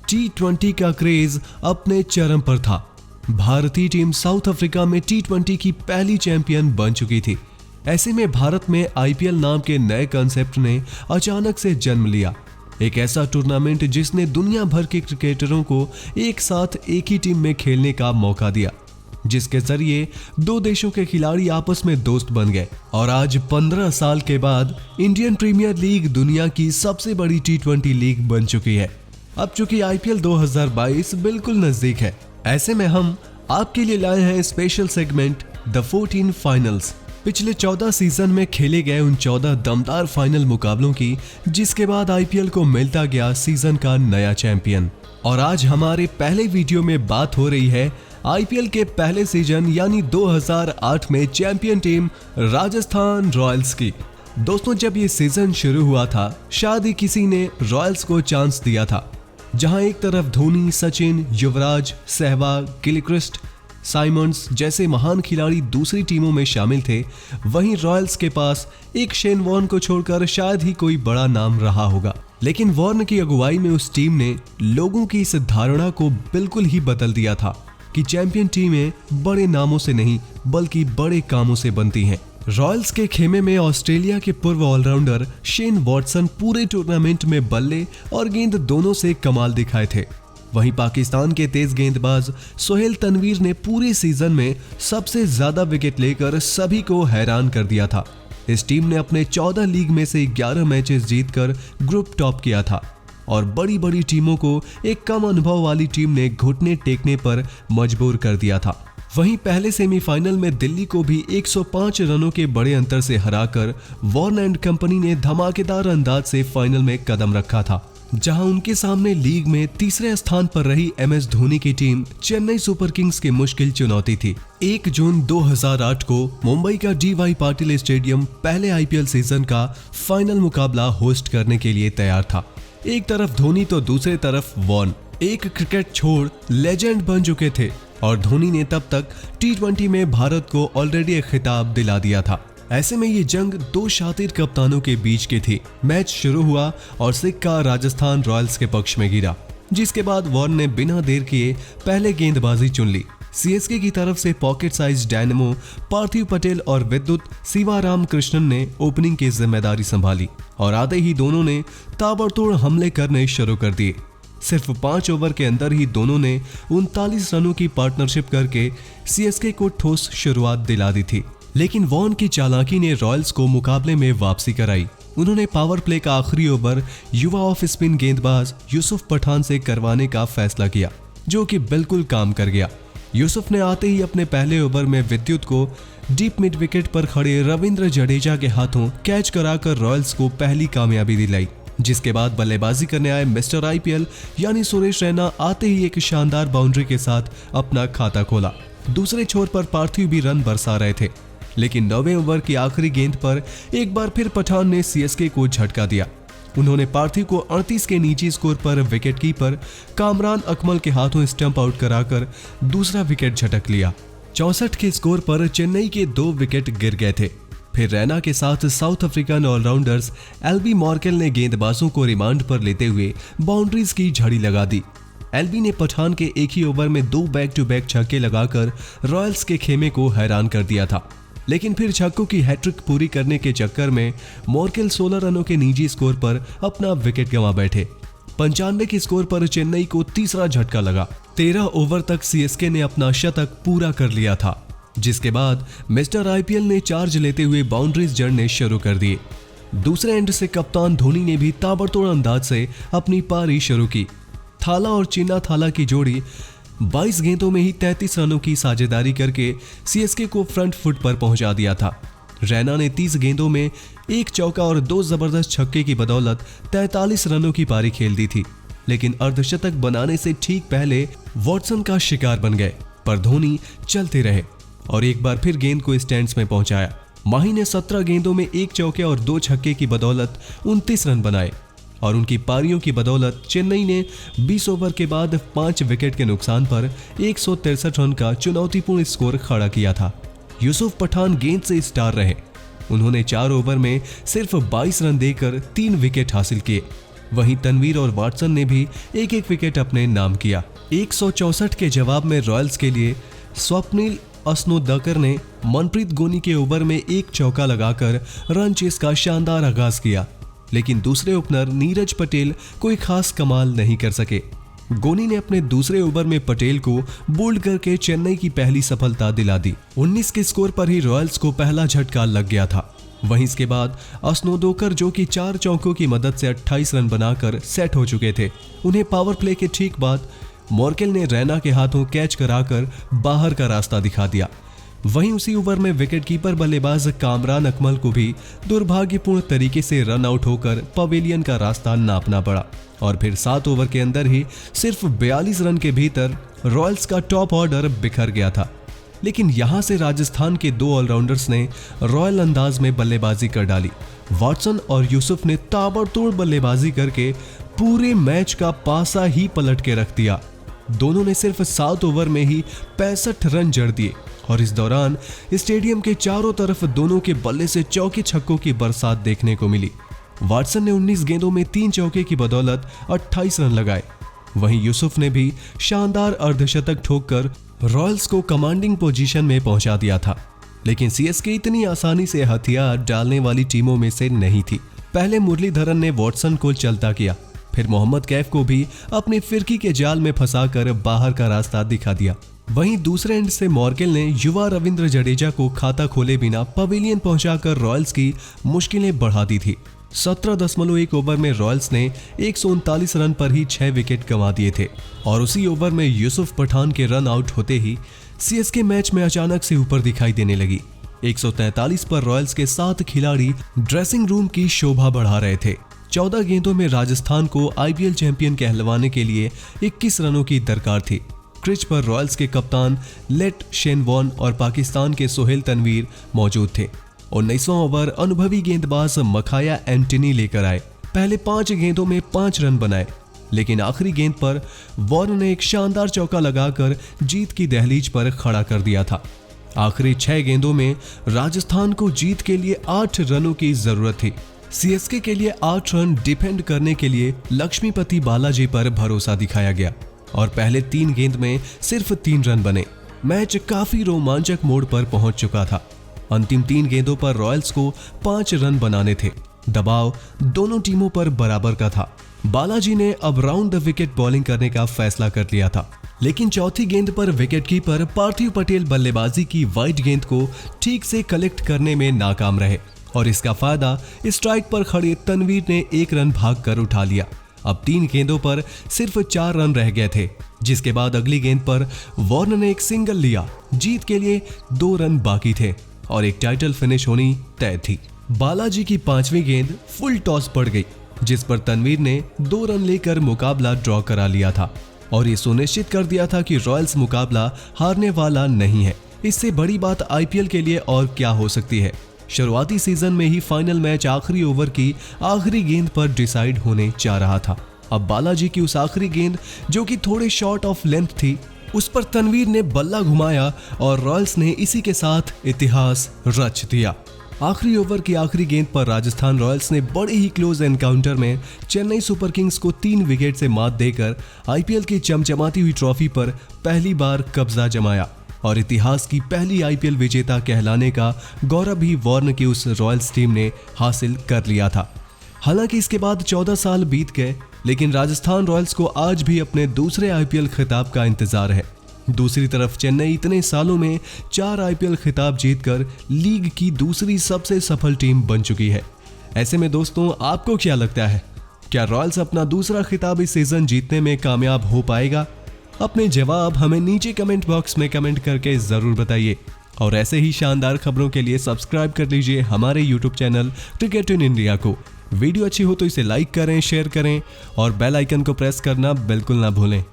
T20 का craze अपने चरम पर था। भारतीय टीम साउथ अफ्रीका में T20 की पहली चैंपियन बन चुकी थी। ऐसे में भारत में IPL नाम के नए कॉन्सेप्ट ने अचानक से जन्म लिया। एक ऐसा टूर्नामेंट जिसने दुनिया भर के क्रिकेटरों को एक साथ एक ही टीम में खेलने का मौका दिया, जिसके जरिए दो देशों के खिलाड़ी आपस में दोस्त बन गए। और आज 15 साल के बाद इंडियन प्रीमियर लीग दुनिया की सबसे बड़ी T20 लीग बन चुकी है। अब चूंकि IPL 2022 बिल्कुल नजदीक है, ऐसे में हम आपके लिए लाए हैं स्पेशल सेगमेंट द 14 फाइनल्स। पिछले 14 सीजन में खेले गए उन 14 दमदार फाइनल मुकाबलों की, जिसके बाद IPL को मिलता गया सीजन का नया चैंपियन। और आज हमारे पहले वीडियो में बात हो रही है IPL के पहले सीजन यानी 2008 में चैंपियन टीम राजस्थान रॉयल्स की। दोस्तों, जब ये सीजन शुरू हुआ था, शायद ही किसी ने रॉयल्स को चांस दिया था। जहां एक तरफ धोनी, सचिन, युवराज, सहवाग, गिलक्रिस्ट, साइमंड्स जैसे महान खिलाड़ी दूसरी टीमों में शामिल थे, वहीं रॉयल्स के पास एक शेन वॉर्न को छोड़कर शायद ही कोई बड़ा नाम रहा होगा। लेकिन वॉर्न की अगुवाई में उस टीम ने लोगों की इस धारणा को बिल्कुल ही बदल दिया था कि चैंपियन टीमें बड़े नामों से नहीं बल्कि बड़े कामों से बनती हैं। रॉयल्स के खेमे में ऑस्ट्रेलिया के पूर्व ऑलराउंडर शेन वॉटसन पूरे टूर्नामेंट में बल्ले और गेंद दोनों से कमाल दिखाए थे। वहीं पाकिस्तान के तेज गेंदबाज सोहेल तनवीर ने पूरे सीजन में सबसे ज्यादा विकेट लेकर सभी को हैरान कर दिया था। इस टीम ने अपने 14 लीग में से 11 मैचेस जीतकर ग्रुप टॉप किया था और बड़ी बड़ी टीमों को एक कम अनुभव वाली टीम ने घुटने टेकने पर मजबूर कर दिया था। वहीं पहले सेमीफाइनल में दिल्ली को भी 105 रनों के बड़े अंतर से हराकर वॉर्न एंड कंपनी ने धमाकेदार अंदाज से फाइनल में कदम रखा था, जहां उनके सामने लीग में तीसरे स्थान पर रही MS धोनी की टीम चेन्नई सुपर किंग्स की मुश्किल चुनौती थी। 1 जून 2008 को मुंबई का DY पाटिल स्टेडियम पहले IPL सीजन का फाइनल मुकाबला होस्ट करने के लिए तैयार था। एक तरफ धोनी तो दूसरे तरफ वॉर्न एक क्रिकेट छोड़ लेजेंड बन चुके थे और धोनी ने तब तक T20 में भारत को ऑलरेडी एक खिताब दिला दिया था। ऐसे में ये जंग दो शातिर कप्तानों के बीच की थी। मैच शुरू हुआ और सिक्का राजस्थान रॉयल्स के पक्ष में गिरा, जिसके बाद वॉर्न ने बिना देर किए पहले गेंदबाजी चुन ली। CSK की तरफ से पॉकेट साइज डायनेमो पार्थिव पटेल और विद्युत शिवाराम कृष्णन ने ओपनिंग की जिम्मेदारी संभाली और आते ही दोनों ने ताबड़तोड़ हमले करने शुरू कर दिए। सिर्फ 5 ओवर के अंदर ही दोनों ने 39 रनों की पार्टनरशिप करके CSK को ठोस शुरुआत दिला दी थी। लेकिन वॉर्न की चालाकी ने रॉयल्स को मुकाबले में वापसी कराई। उन्होंने पावर प्ले का आखिरी ओवर युवा ऑफ स्पिन गेंदबाज यूसुफ पठान से करवाने का फैसला किया, जो कि बिल्कुल काम कर गया। यूसुफ ने आते ही अपने पहले ओवर में विद्युत को डीप मिड विकेट पर खड़े रविंद्र जडेजा के हाथों कैच कराकर रॉयल्स को पहली कामयाबी दिलाई। जिसके बाद बल्लेबाजी करने आए मिस्टर IPL यानी सुरेश रैना आते ही एक शानदार बाउंड्री के साथ अपना खाता खोला। दूसरे छोर पर पार्थिव भी रन बरसा रहे थे, लेकिन 9वें ओवर की आखिरी गेंद पर एक बार फिर पठान ने CSK को झटका दिया। उन्होंने पार्थिव को 38 के नीचे स्कोर पर विकेट कीपर कामरान अकमल के हाथों स्टंप आउट कराकर दूसरा विकेट झटक लिया। 64 के स्कोर पर चेन्नई के 2 विकेट गिर गए थे। फिर रैना के साथ south African allrounders LB Morkel ने गेंदबाजों को रिमांड पर लेते हुए बाउंड्रीज की झड़ी लगा दी। LB ने पठान के एक ही ओवर में 2 बैक टू बैक छक्के लगाकर रॉयल्स के खेमे को हैरान कर दिया था। लेकिन फिर छक्कों की हैट्रिक पूरी करने के चक्कर में मॉर्केल 16 रनों के निजी स्कोर पर अपना विकेट गंवा बैठे। 95 के स्कोर पर चेन्नई को तीसरा झटका लगा। 13 ओवर तक CSK ने अपना शतक पूरा कर लिया था, जिसके बाद मिस्टर IPL ने चार्ज लेते हुए बाउंड्रीज जड़ने शुरू कर दिए। दूसरे एंड से कप्तान धोनी ने भी ताबड़तोड़ अंदाज से अपनी पारी शुरू की। थाला और चिन्ना थाला की जोड़ी 22 गेंदों में ही 33 रनों की साझेदारी करके CSK को फ्रंट फुट पर पहुंचा दिया था। रैना ने 30 गेंदों में 1 चौका और 2 जबरदस्त छक्के की बदौलत 43 रनों की पारी खेल दी थी, लेकिन अर्धशतक बनाने से ठीक पहले वॉटसन का शिकार बन गए। पर धोनी चलते रहे और एक बार फिर गेंद को स्टैंड्स में पहुंचाया। माही ने 17 गेंदों में 1 चौके और 2 छक्के की बदौलत 29 रन बनाए और उनकी पारियों की बदौलत चेन्नई ने 20 ओवर के बाद 5 विकेट के नुकसान पर 163 रन का चुनौतीपूर्ण स्कोर खड़ा किया था। यूसुफ पठान गेंद से स्टार रहे। उन्होंने 4 ओवर में सिर्फ 22 रन देकर 3 विकेट हासिल किए। वहीं तनवीर और वाटसन ने भी एक एक विकेट अपने नाम किया। 164 के जवाब में रॉयल्स के लिए स्वप्निल अस्नोदकर ने मनप्रीत गोनी के ओवर में एक चौका लगाकर रन चेस का शानदार आगाज किया, लेकिन दूसरे ओपनर नीरज पटेल कोई खास कमाल नहीं कर सके। गोनी ने अपने दूसरे ओवर में पटेल को बोल्ड करके चेन्नई की पहली सफलता दिला दी। 19 के स्कोर पर ही रॉयल्स को पहला झटका लग गया था। वहीं इसके बाद अस्नोदकर, जो कि 4 चौकों की मदद से 28 रन बनाकर सेट हो चुके थे, उन्हें पावर प्ले के ठीक बाद मॉर्केल ने रैना के हाथों कैच कराकर बाहर का रास्ता दिखा दिया। वहीं उसी ओवर में विकेटकीपर बल्लेबाज कामरान अकमल को भी दुर्भाग्यपूर्ण तरीके से रन आउट होकर पवेलियन का रास्ता नापना पड़ा और फिर 7 ओवर के अंदर ही सिर्फ 42 रन के भीतर रॉयल्स का टॉप ऑर्डर बिखर गया था। लेकिन यहां से राजस्थान के 2 ऑलराउंडर्स ने रॉयल अंदाज में बल्लेबाजी कर डाली। वाटसन और यूसुफ ने ताबड़तोड़ बल्लेबाजी करके पूरे मैच का पासा ही पलट के रख दिया। दोनों ने सिर्फ 7 ओवर में ही 65 रन जड़ दिए और इस दौरान स्टेडियम के चारों तरफ दोनों के बल्ले से चौके छक्कों की बरसात देखने को मिली। वाटसन ने 19 गेंदों में 3 चौके की बदौलत 28 रन लगाए। वहीं यूसुफ ने भी शानदार अर्धशतक ठोककर रॉयल्स को कमांडिंग पोजीशन में पहुंचा दिया था। लेकिन सीएसके इतनी आसानी से हथियार डालने वाली टीमों में से नहीं थी। पहले मुरलीधरन ने वाटसन को चलता किया, फिर मोहम्मद कैफ को भी अपनी फिरकी के जाल में फंसाकर बाहर का रास्ता दिखा दिया। वहीं दूसरे एंड से मॉर्केल ने युवा रविंद्र जडेजा को खाता खोले बिना पवेलियन पहुंचाकर रॉयल्स की मुश्किलें बढ़ा दी थी। 17.1 ओवर में रॉयल्स ने 139 रन पर ही 6 विकेट गंवा दिए थे और उसी ओवर में यूसुफ पठान के रन आउट होते ही सीएसके मैच में अचानक से ऊपर दिखाई देने लगी। 143 पर रॉयल्स के 7 खिलाड़ी ड्रेसिंग रूम की शोभा बढ़ा रहे थे। 14 गेंदों में राजस्थान को आईपीएल चैंपियन कहलवाने के लिए 21 रनों की दरकार थी। क्रिच पर रॉयल्स के कप्तान लेट शेनवॉन और पाकिस्तान के सोहेल तनवीर मौजूद थे। 19वां ओवर अनुभवी गेंदबाज मखाया एंटनी लेकर आए। पहले 5 गेंदों में 5 रन बनाए, लेकिन आखिरी गेंद पर वॉर्न ने एक शानदार चौका लगाकर जीत की दहलीज पर खड़ा कर दिया था। आखिरी 6 गेंदों में राजस्थान को जीत के लिए 8 रनों की जरूरत थी। सीएसके के लिए 8 रन डिफेंड करने के लिए लक्ष्मीपति बालाजी पर भरोसा दिखाया गया और पहले 3 गेंद में सिर्फ 3 रन बने। मैच काफी रोमांचक मोड़ पर पहुंच चुका था। अंतिम 3 गेंदों पर रॉयल्स को 5 रन बनाने थे। दबाव दोनों टीमों पर बराबर का था। बालाजी ने अब राउंड द विकेट बॉलिंग करने का फैसला कर लिया था, लेकिन चौथी गेंद पर विकेटकीपर पार्थिव पटेल बल्लेबाजी की वाइड गेंद को ठीक से कलेक्ट करने में नाकाम रहे और इसका फायदा स्ट्राइक पर खड़े तनवीर ने 1 रन भागकर उठा लिया। अब 3 गेंदों पर सिर्फ 4 रन रह गए थे, जिसके बाद अगली गेंद पर वॉर्न ने एक सिंगल लिया। जीत के लिए 2 रन बाकी थे और एक टाइटल फिनिश होनी तय थी। बालाजी की 5वीं गेंद फुल टॉस पड़ गई, जिस पर तनवीर ने 2 रन लेकर मुकाबला ड्रॉ करा लिया था और ये सुनिश्चित कर दिया था कि रॉयल्स मुकाबला हारने वाला नहीं है। इससे बड़ी बात आईपीएल के लिए और क्या हो सकती है। शुरुआती सीजन में ही फाइनल मैच आखिरी ओवर की आखिरी गेंद पर डिसाइड होने जा रहा था। अब बालाजी की उस आखिरी गेंद, जो कि थोड़े शॉर्ट ऑफ लेंथ थी, उस पर तनवीर ने बल्ला घुमाया और रॉयल्स ने इसी के साथ इतिहास रच दिया। आखिरी ओवर की आखिरी गेंद पर राजस्थान रॉयल्स ने बड़े ही क्लोज एनकाउंटर में चेन्नई सुपर किंग्स को 3 विकेट से मात देकर आईपीएल की चमचमाती हुई ट्रॉफी पर पहली बार कब्जा जमाया और इतिहास की पहली आईपीएल विजेता कहलाने का गौरव भी वॉर्न की उस रॉयल्स टीम ने हासिल कर लिया था। हालांकि इसके बाद 14 साल बीत गए, लेकिन राजस्थान रॉयल्स को आज भी अपने दूसरे आईपीएल खिताब का इंतजार है। दूसरी तरफ चेन्नई इतने सालों में 4 आईपीएल खिताब जीतकर लीग की दूसरी सबसे सफल टीम बन चुकी है। ऐसे में दोस्तों, आपको क्या लगता है, क्या रॉयल्स अपना दूसरा खिताब इस सीजन जीतने में कामयाब हो पाएगा? अपने जवाब हमें नीचे कमेंट बॉक्स में कमेंट करके जरूर बताइए और ऐसे ही शानदार खबरों के लिए सब्सक्राइब कर लीजिए हमारे YouTube channel cricket in India को। वीडियो अच्छी हो तो इसे लाइक करें, शेयर करें और बेल आइकन को प्रेस करना बिल्कुल ना भूलें।